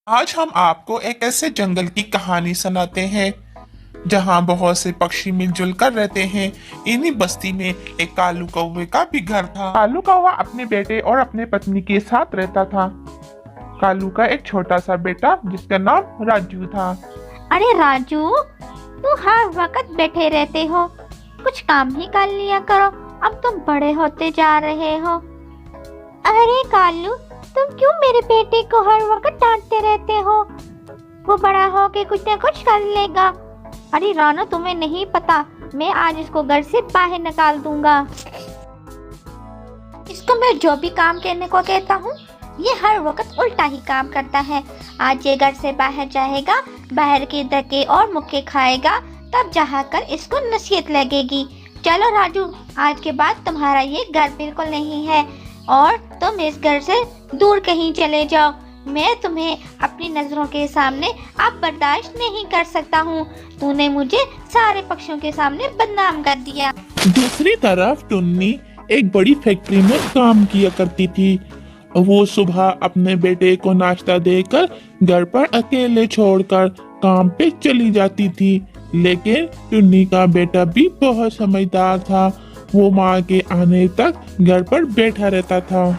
आज हम आपको एक ऐसे जंगल की कहानी सुनाते हैं जहां बहुत से पक्षी मिलजुल कर रहते हैं। इन्हीं बस्ती में एक कालू कौवे का भी घर था। कालू कौवा अपने बेटे और अपने पत्नी के साथ रहता था। कालू का एक छोटा सा बेटा जिसका नाम राजू था। अरे राजू, तू हर वक्त बैठे रहते हो। कुछ काम ही कर लिया करो। अब तुम बड़े होते जा रहे हो। अरे कालू, तुम क्यों मेरे बेटे को हर वक्त डांटते रहते हो? वो बड़ा हो के कुछ न कुछ कर लेगा। अरे रानू, तुम्हें नहीं पता, मैं आज इसको घर से बाहर निकाल दूंगा। इसको मैं जो भी काम करने को कहता हूँ, ये हर वक्त उल्टा ही काम करता है। आज ये घर से बाहर जाएगा, बाहर के धक्के और मुक्के खाएगा, तब जाकर इसको नसीहत लगेगी। चलो राजू, आज के बाद तुम्हारा ये घर बिल्कुल नहीं है और तुम इस घर से दूर कहीं चले जाओ। मैं तुम्हें अपनी नजरों के सामने अब बर्दाश्त नहीं कर सकता हूँ। तूने मुझे सारे पक्षियों के सामने बदनाम कर दिया। दूसरी तरफ टुन्नी एक बड़ी फैक्ट्री में काम किया करती थी। वो सुबह अपने बेटे को नाश्ता देकर घर पर अकेले छोड़कर काम पे चली जाती थी। लेकिन टुन्नी का बेटा भी बहुत समझदार था। वो माँ के आने तक घर पर बैठा रहता था।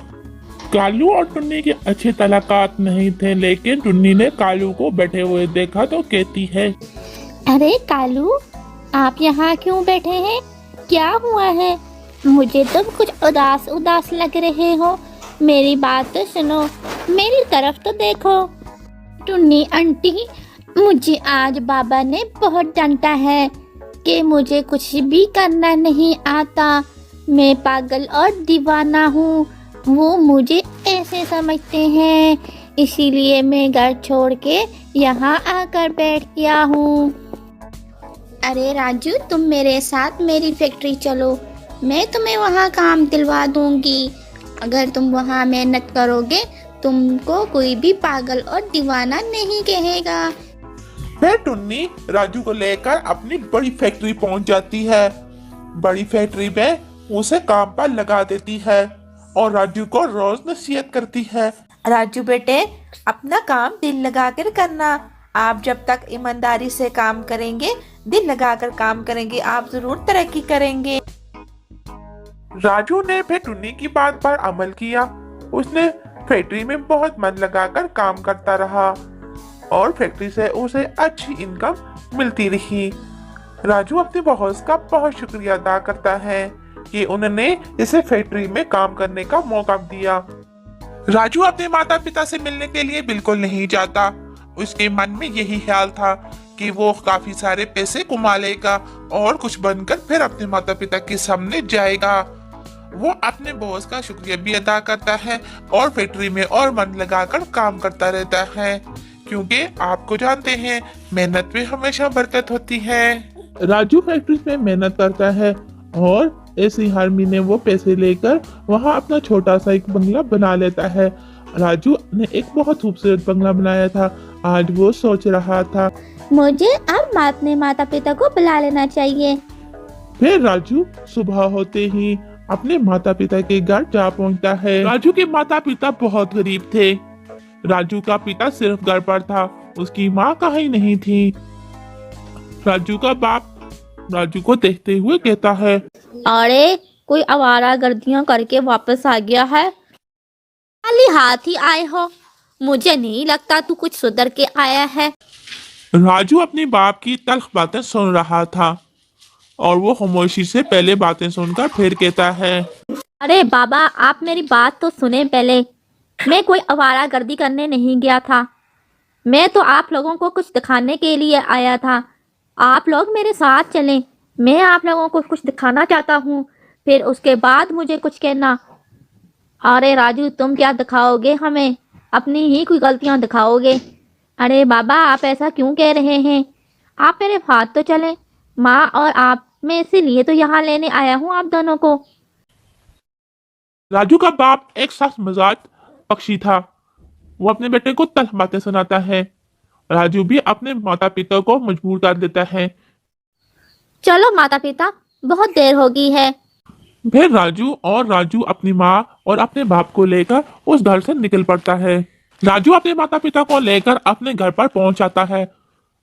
कालू और टुन्नी के अच्छे तलाकात नहीं थे, लेकिन टुन्नी ने कालू को बैठे हुए देखा तो कहती है, अरे कालू, आप यहाँ क्यों बैठे हैं? क्या हुआ है? मुझे तुम कुछ उदास उदास लग रहे हो। मेरी बात तो सुनो, मेरी तरफ तो देखो। टुन्नी आंटी, मुझे आज बाबा ने बहुत डांटा है कि मुझे कुछ भी करना नहीं आता। मैं पागल और दीवाना हूँ। वो मुझे ऐसे समझते हैं, इसीलिए मैं घर छोड़ के यहाँ आकर बैठ गया हूँ। अरे राजू, तुम मेरे साथ मेरी फैक्ट्री चलो, मैं तुम्हें वहाँ काम दिलवा दूंगी। अगर तुम वहाँ मेहनत करोगे, तुमको कोई भी पागल और दीवाना नहीं कहेगा। फिर टुन्नी राजू को लेकर अपनी बड़ी फैक्ट्री पहुंच जाती है। बड़ी फैक्ट्री में उसे काम पर लगा देती है और राजू को रोज नसीहत करती है। राजू बेटे, अपना काम दिल लगाकर करना। आप जब तक ईमानदारी से काम करेंगे, दिल लगाकर काम करेंगे, आप जरूर तरक्की करेंगे। राजू ने फिर टुन्नी की बात पर अमल किया। उसने फैक्ट्री में बहुत मन लगाकर काम करता रहा और फैक्ट्री से उसे अच्छी इनकम मिलती रही। राजू अपने बॉस का बहुत शुक्रिया अदा करता है कि उन्होंने इसे फैक्ट्री में काम करने का मौका दिया। राजू अपने माता पिता से मिलने के लिए बिल्कुल नहीं चाहता। उसके मन में यही ख्याल था कि वो काफी सारे पैसे कमा लेगा और कुछ बनकर फिर अपने माता पिता के सामने जाएगा। वो अपने बॉस का शुक्रिया भी अदा करता है और फैक्ट्री में और मन लगाकर काम करता रहता है, क्योंकि आपको जानते हैं, मेहनत में हमेशा बरकत होती है। राजू फैक्ट्री में मेहनत करता है और ऐसे हर महीने वो पैसे लेकर वहाँ अपना छोटा सा एक बंगला बना लेता है। राजू ने एक बहुत खूबसूरत बंगला बनाया था। आज वो सोच रहा था, मुझे अब अपने माता पिता को बुला लेना चाहिए। फिर राजू सुबह होते ही अपने माता पिता के घर जा पहुंचता है। राजू के माता पिता बहुत गरीब थे। राजू का पिता सिर्फ घर पर था, उसकी माँ कहीं नहीं थी। राजू का बाप राजू को देखते हुए कहता है, अरे, कोई आवारा गर्दियां करके वापस आ गया है। खाली हाथ ही आए हो। मुझे नहीं लगता तू कुछ सुधर के आया है। राजू अपने बाप की तल्ख बातें सुन रहा था और वो खामोशी से पहले बातें सुनकर फिर कहता है, अरे बाबा, आप मेरी बात तो सुने पहले। मैं कोई आवारागर्दी करने नहीं गया था। मैं तो आप लोगों को कुछ दिखाने के लिए आया था। आप लोग मेरे साथ चलें। मैं आप लोगों को कुछ दिखाना चाहता हूँ, फिर उसके बाद मुझे कुछ कहना। अरे राजू, तुम क्या दिखाओगे हमें? अपनी ही कोई गलतियाँ दिखाओगे। अरे बाबा, आप ऐसा क्यों कह रहे हैं? आप मेरे साथ तो चलें। माँ और आप, मैं इसीलिए तो यहाँ लेने आया हूँ आप दोनों को। राजू का बाप एक सख्त मिजाज पक्षी था। वो अपने बेटे को तल्ख बातें सुनाता है। राजू भी अपने माता पिता को मजबूर कर देता है। चलो माता पिता, बहुत देर हो गई है। फिर राजू अपनी माँ और अपने बाप को लेकर उस घर से निकल पड़ता है। राजू अपने माता पिता को लेकर अपने घर पर पहुंच जाता है।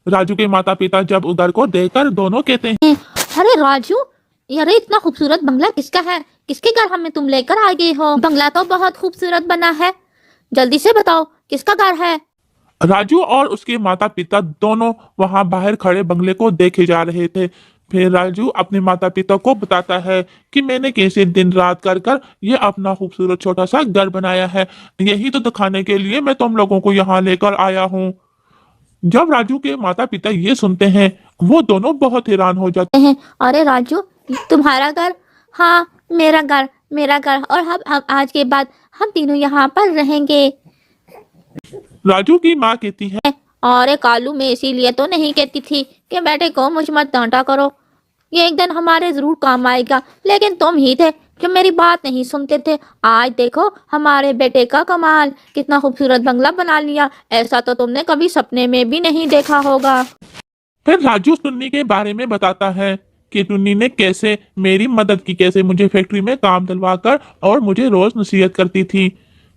राजू के माता पिता जब उधर को देखकर दोनों कहते हैं, अरे राजू, अरे इतना खूबसूरत बंगला किसका है? किसके घर हमें तुम लेकर आ गए हो? बंगला तो बहुत खूबसूरत बना है, जल्दी से बताओ किसका घर है? राजू और उसके माता पिता दोनों वहां बाहर खड़े बंगले को देखे जा रहे थे। फिर राजू अपने माता पिता को बताता है कि मैंने कैसे दिन रात कर कर ये अपना खूबसूरत छोटा सा घर बनाया है, यही तो दिखाने के लिए मैं तुम लोगों को यहाँ लेकर आया हूँ। जब राजू के माता पिता ये सुनते हैं, वो दोनों बहुत हैरान हो जाते हैं, अरे राजू, तुम्हारा घर? हाँ, मेरा घर, मेरा घर। और हम आज के बाद हम तीनों यहाँ पर रहेंगे। राजू की माँ कहती है, अरे कालू, मैं इसीलिए तो नहीं कहती थी कि बेटे को मुझ मत डांटा करो, ये एक दिन हमारे जरूर काम आएगा, लेकिन तुम ही थे जो मेरी बात नहीं सुनते थे। आज देखो हमारे बेटे का कमाल, कितना खूबसूरत बंगला बना लिया, ऐसा तो तुमने कभी सपने में भी नहीं देखा होगा। फिर राजू टुन्नी के बारे में बताता है कि टुन्नी ने कैसे मेरी मदद की, कैसे मुझे फैक्ट्री में काम दिलवाकर और मुझे रोज नसीहत करती थी।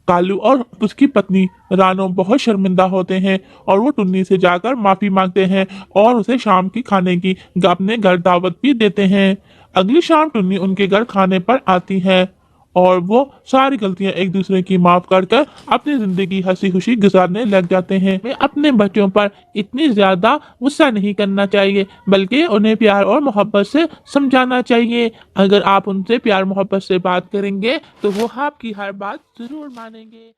कालू और उसकी पत्नी रानो बहुत शर्मिंदा होते हैं और वो टुन्नी से जाकर माफी मांगते हैं और उसे शाम की खाने की अपने घर दावत भी देते हैं। अगली शाम टुन्नी उनके घर खाने पर आती है और वो सारी गलतियां एक दूसरे की माफ कर कर अपनी जिंदगी हंसी खुशी गुजारने लग जाते हैं। वे अपने बच्चों पर इतनी ज्यादा गुस्सा नहीं करना चाहिए, बल्कि उन्हें प्यार और मोहब्बत से समझाना चाहिए। अगर आप उनसे प्यार मोहब्बत से बात करेंगे तो वो आपकी हर बात जरूर मानेंगे।